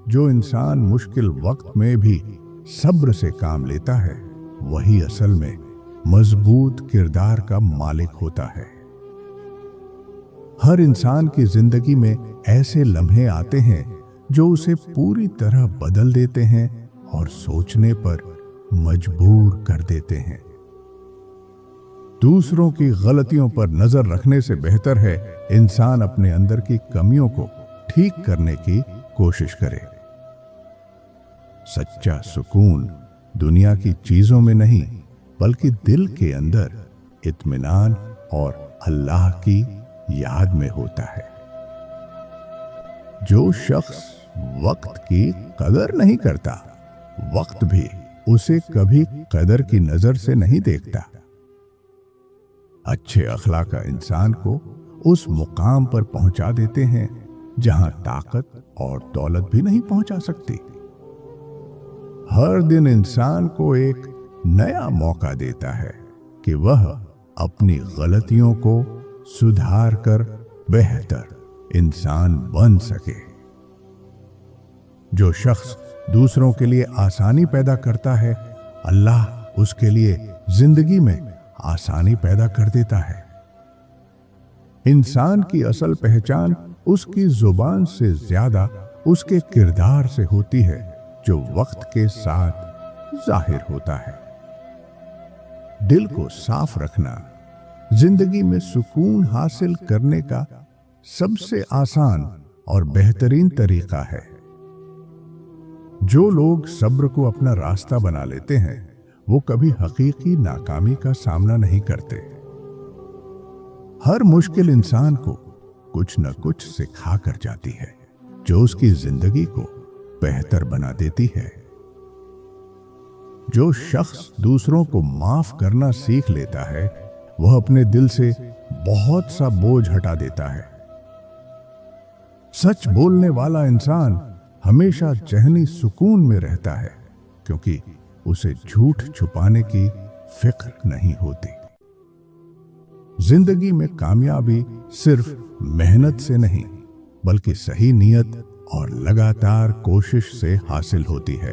जो इंसान मुश्किल वक्त में भी सब्र से काम लेता है, वही असल में मजबूत किरदार का मालिक होता है। हर इंसान की जिंदगी में ऐसे लम्हे आते हैं जो उसे पूरी तरह बदल देते हैं और सोचने पर मजबूर कर देते हैं। दूसरों की गलतियों पर नजर रखने से बेहतर है इंसान अपने अंदर की कमियों को ठीक करने की कोशिश करे। सच्चा सुकून दुनिया की चीजों में नहीं, बल्कि दिल के अंदर इत्मीनान और अल्लाह की याद में होता है। जो शख्स वक्त की कदर नहीं करता, वक्त भी उसे कभी कदर की नजर से नहीं देखता। अच्छे अखलाक का इंसान को उस मुकाम पर पहुंचा देते हैं जहां ताकत और दौलत भी नहीं पहुंचा सकती। हर दिन इंसान को एक नया मौका देता है कि वह अपनी गलतियों को सुधार कर बेहतर इंसान बन सके। जो शख्स दूसरों के लिए आसानी पैदा करता है, अल्लाह उसके लिए जिंदगी में आसानी पैदा कर देता है। इंसान की असल पहचान उसकी जुबान से ज्यादा उसके किरदार से होती है, जो वक्त के साथ जाहिर होता है। दिल को साफ रखना जिंदगी में सुकून हासिल करने का सबसे आसान और बेहतरीन तरीका है। जो लोग सब्र को अपना रास्ता बना लेते हैं, वो कभी हकीकी नाकामी का सामना नहीं करते। हर मुश्किल इंसान को कुछ न कुछ सिखा कर जाती है, जो उसकी जिंदगी को बेहतर बना देती है। जो शख्स दूसरों को माफ करना सीख लेता है, वह अपने दिल से बहुत सा बोझ हटा देता है। सच बोलने वाला इंसान हमेशा जहनी सुकून में रहता है, क्योंकि उसे झूठ छुपाने की फिक्र नहीं होती। जिंदगी में कामयाबी सिर्फ मेहनत से नहीं, बल्कि सही नियत और लगातार कोशिश से हासिल होती है।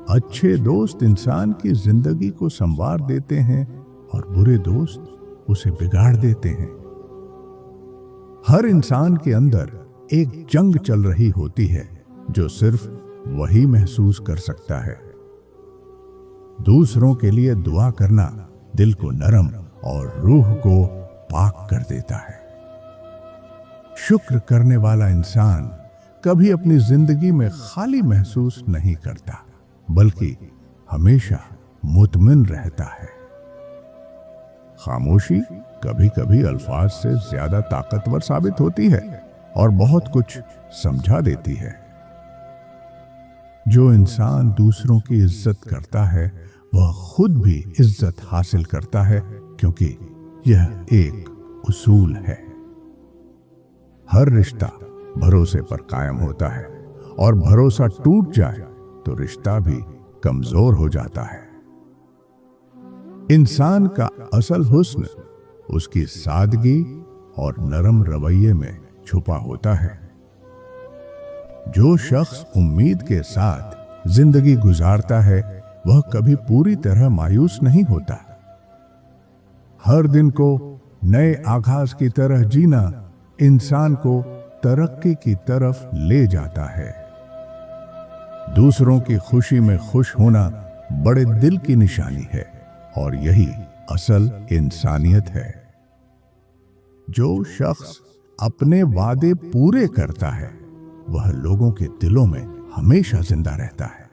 अच्छे दोस्त इंसान की जिंदगी को संवार देते हैं और बुरे दोस्त उसे बिगाड़ देते हैं। हर इंसान के अंदर एक जंग चल रही होती है, जो सिर्फ वही महसूस कर सकता है। दूसरों के लिए दुआ करना दिल को नरम और रूह को पाक कर देता है। शुक्र करने वाला इंसान कभी अपनी जिंदगी में खाली महसूस नहीं करता, बल्कि हमेशा मुतमिन रहता है। खामोशी कभी कभी अल्फाज से ज्यादा ताकतवर साबित होती है और बहुत कुछ समझा देती है। जो इंसान दूसरों की इज्जत करता है, वह खुद भी इज्जत हासिल करता है, क्योंकि यह एक उसूल है। हर रिश्ता भरोसे पर कायम होता है, और भरोसा टूट जाए तो रिश्ता भी कमजोर हो जाता है। इंसान का असल हुस्न उसकी सादगी और नरम रवैये में छुपा होता है। जो शख्स उम्मीद के साथ जिंदगी गुजारता है, वह कभी पूरी तरह मायूस नहीं होता। हर दिन को नए आगाज की तरह जीना इंसान को तरक्की की तरफ ले जाता है। दूसरों की खुशी में खुश होना बड़े दिल की निशानी है, और यही असल इंसानियत है। जो शख्स अपने वादे पूरे करता है, वह लोगों के दिलों में हमेशा जिंदा रहता है।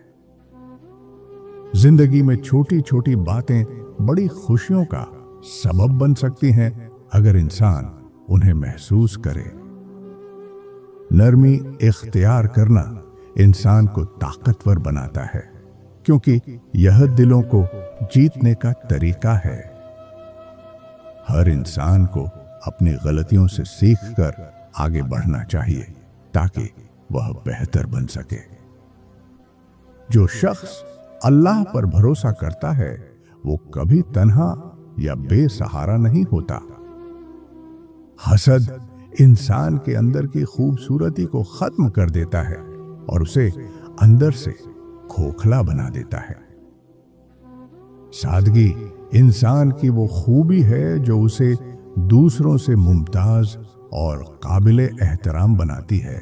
जिंदगी में छोटी छोटी बातें बड़ी खुशियों का सबब बन सकती हैं, अगर इंसान उन्हें महसूस करे। नरमी इख्तियार करना इंसान को ताकतवर बनाता है, क्योंकि यह दिलों को जीतने का तरीका है। हर इंसान को अपनी गलतियों से सीखकर आगे बढ़ना चाहिए, ताकि वह बेहतर बन सके। जो शख्स अल्लाह पर भरोसा करता है, वो कभी तन्हा या बेसहारा नहीं होता। हसद इंसान के अंदर की खूबसूरती को खत्म कर देता है, और उसे अंदर से खोखला बना देता है। सादगी इंसान की वो खूबी है जो उसे दूसरों से मुमताज और काबिले एहतराम बनाती है।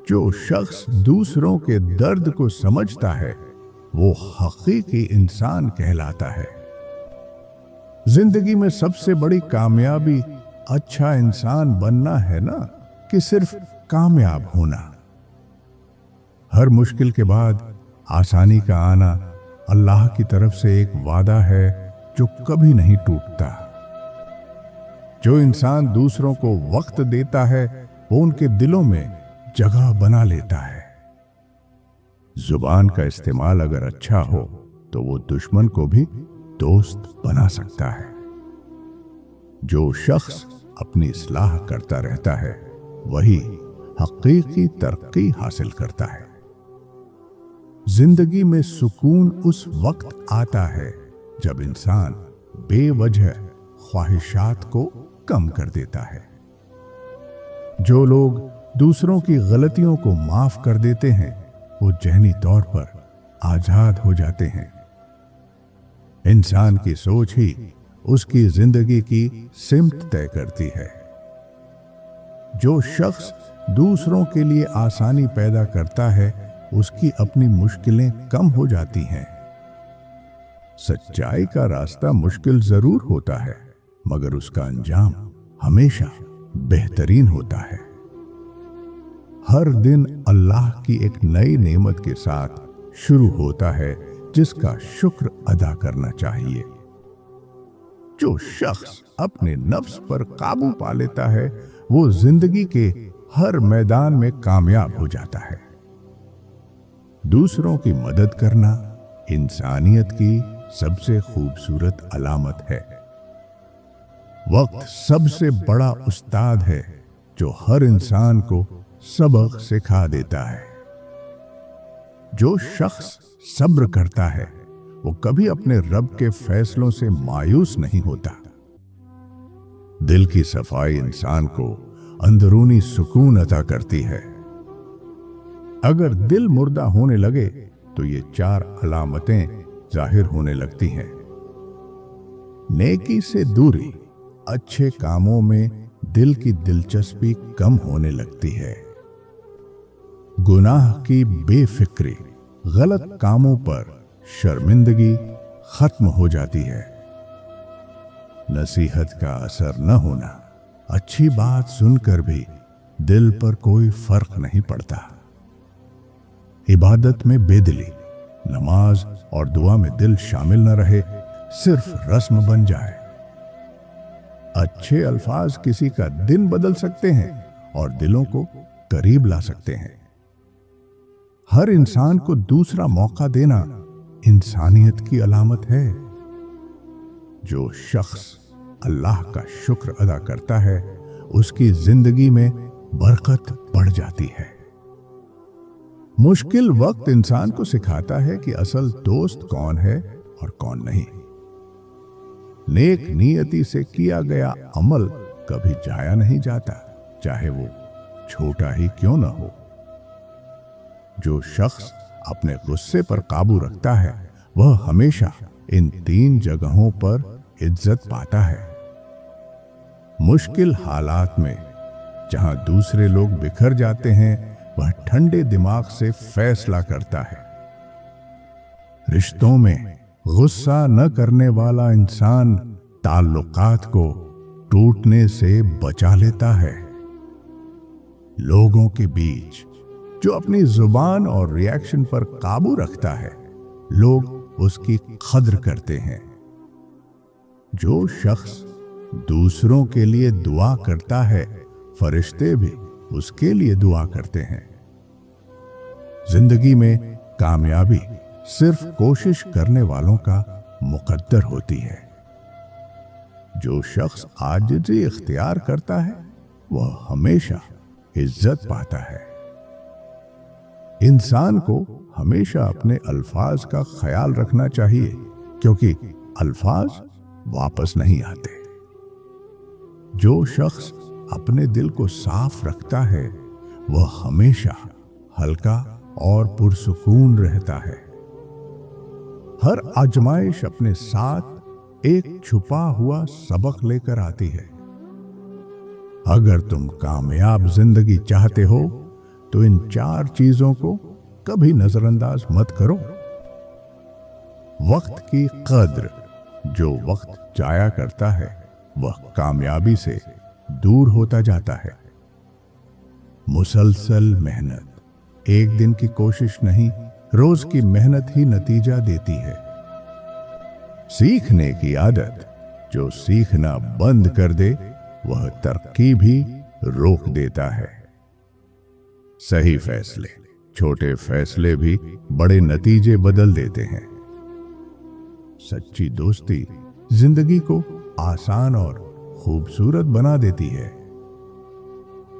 जो शख्स दूसरों के दर्द को समझता है वो हकीकी इंसान कहलाता है। जिंदगी में सबसे बड़ी कामयाबी अच्छा इंसान बनना है ना, कि सिर्फ कामयाब होना। हर मुश्किल के बाद आसानी का आना अल्लाह की तरफ से एक वादा है जो कभी नहीं टूटता। जो इंसान दूसरों को वक्त देता है वो उनके दिलों में जगह बना लेता है। जुबान का इस्तेमाल अगर अच्छा हो तो वो दुश्मन को भी दोस्त बना सकता है। जो शख्स अपनी इस्लाह करता रहता है वही हकीकी तरक्की हासिल करता है। जिंदगी में सुकून उस वक्त आता है जब इंसान बेवजह ख्वाहिशात को कम कर देता है। जो लोग दूसरों की गलतियों को माफ कर देते हैं वो ज़हनी तौर पर आजाद हो जाते हैं। इंसान की सोच ही उसकी जिंदगी की सिमत तय करती है। जो शख्स दूसरों के लिए आसानी पैदा करता है उसकी अपनी मुश्किलें कम हो जाती हैं। सच्चाई का रास्ता मुश्किल जरूर होता है मगर उसका अंजाम हमेशा बेहतरीन होता है। हर दिन अल्लाह की एक नई नेमत के साथ शुरू होता है जिसका शुक्र अदा करना चाहिए। जो शख्स अपने नफ्स पर काबू पा लेता है वो जिंदगी के हर मैदान में कामयाब हो जाता है। दूसरों की मदद करना इंसानियत की सबसे खूबसूरत अलामत है। वक्त सबसे बड़ा उस्ताद है जो हर इंसान को सबक सिखा देता है। जो शख्स सब्र करता है वो कभी अपने रब के फैसलों से मायूस नहीं होता। दिल की सफाई इंसान को अंदरूनी सुकून अता करती है। अगर दिल मुर्दा होने लगे तो ये 4 अलामतें जाहिर होने लगती हैं। नेकी से दूरी, अच्छे कामों में दिल की दिलचस्पी कम होने लगती है। गुनाह की बेफिक्री, गलत कामों पर शर्मिंदगी खत्म हो जाती है। नसीहत का असर न होना, अच्छी बात सुनकर भी दिल पर कोई फर्क नहीं पड़ता। इबादत में बेदिली, नमाज और दुआ में दिल शामिल न रहे, सिर्फ रस्म बन जाए। अच्छे अल्फाज किसी का दिन बदल सकते हैं और दिलों को करीब ला सकते हैं। हर इंसान को दूसरा मौका देना इंसानियत की अलामत है। जो शख्स अल्लाह का शुक्र अदा करता है उसकी जिंदगी में बरकत बढ़ जाती है। मुश्किल वक्त इंसान को सिखाता है कि असल दोस्त कौन है और कौन नहीं। नेक नियति से किया गया अमल कभी जाया नहीं जाता, चाहे वो छोटा ही क्यों न हो। जो शख्स अपने गुस्से पर काबू रखता है वह हमेशा इन 3 जगहों पर इज्जत पाता है। मुश्किल हालात में जहां दूसरे लोग बिखर जाते हैं वह ठंडे दिमाग से फैसला करता है। रिश्तों में गुस्सा न करने वाला इंसान ताल्लुकात को टूटने से बचा लेता है। लोगों के बीच जो अपनी जुबान और रिएक्शन पर काबू रखता है लोग उसकी कद्र करते हैं। जो शख्स दूसरों के लिए दुआ करता है फरिश्ते भी उसके लिए दुआ करते हैं। जिंदगी में कामयाबी सिर्फ कोशिश करने वालों का मुकद्दर होती है। जो शख्स आजिज़ी इख्तियार करता है वह हमेशा इज्जत पाता है। इंसान को हमेशा अपने अल्फाज का ख्याल रखना चाहिए क्योंकि अल्फाज वापस नहीं आते। जो शख्स अपने दिल को साफ रखता है वह हमेशा हल्का और पुरसुकून रहता है। हर आजमाइश अपने साथ एक छुपा हुआ सबक लेकर आती है। अगर तुम कामयाब जिंदगी चाहते हो तो इन 4 चीजों को कभी नजरअंदाज मत करो। वक्त की कद्र, जो वक्त जाया करता है वह कामयाबी से दूर होता जाता है। मुसलसल मेहनत, एक दिन की कोशिश नहीं, रोज की मेहनत ही नतीजा देती है। सीखने की आदत, जो सीखना बंद कर दे वह तरक्की भी रोक देता है। सही फैसले, छोटे फैसले भी बड़े नतीजे बदल देते हैं। सच्ची दोस्ती जिंदगी को आसान और खूबसूरत बना देती है।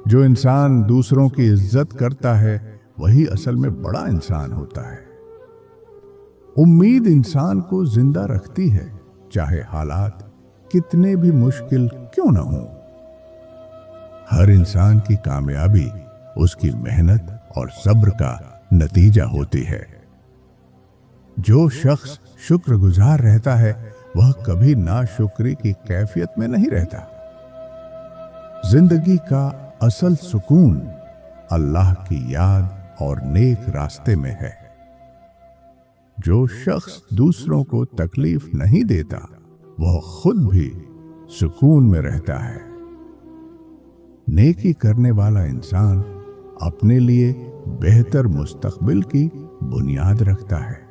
जो इंसान दूसरों की इज्जत करता है वही असल में बड़ा इंसान होता है। उम्मीद इंसान को जिंदा रखती है, चाहे हालात कितने भी मुश्किल क्यों न हो। हर इंसान की कामयाबी उसकी मेहनत और सब्र का नतीजा होती है। जो शख्स शुक्रगुजार रहता है वह कभी नाशुक्री की कैफियत में नहीं रहता। जिंदगी का असल सुकून अल्लाह की याद और नेक रास्ते में है। जो शख्स दूसरों को तकलीफ नहीं देता वह खुद भी सुकून में रहता है। नेकी करने वाला इंसान अपने लिए बेहतर मुस्तकबिल की बुनियाद रखता है।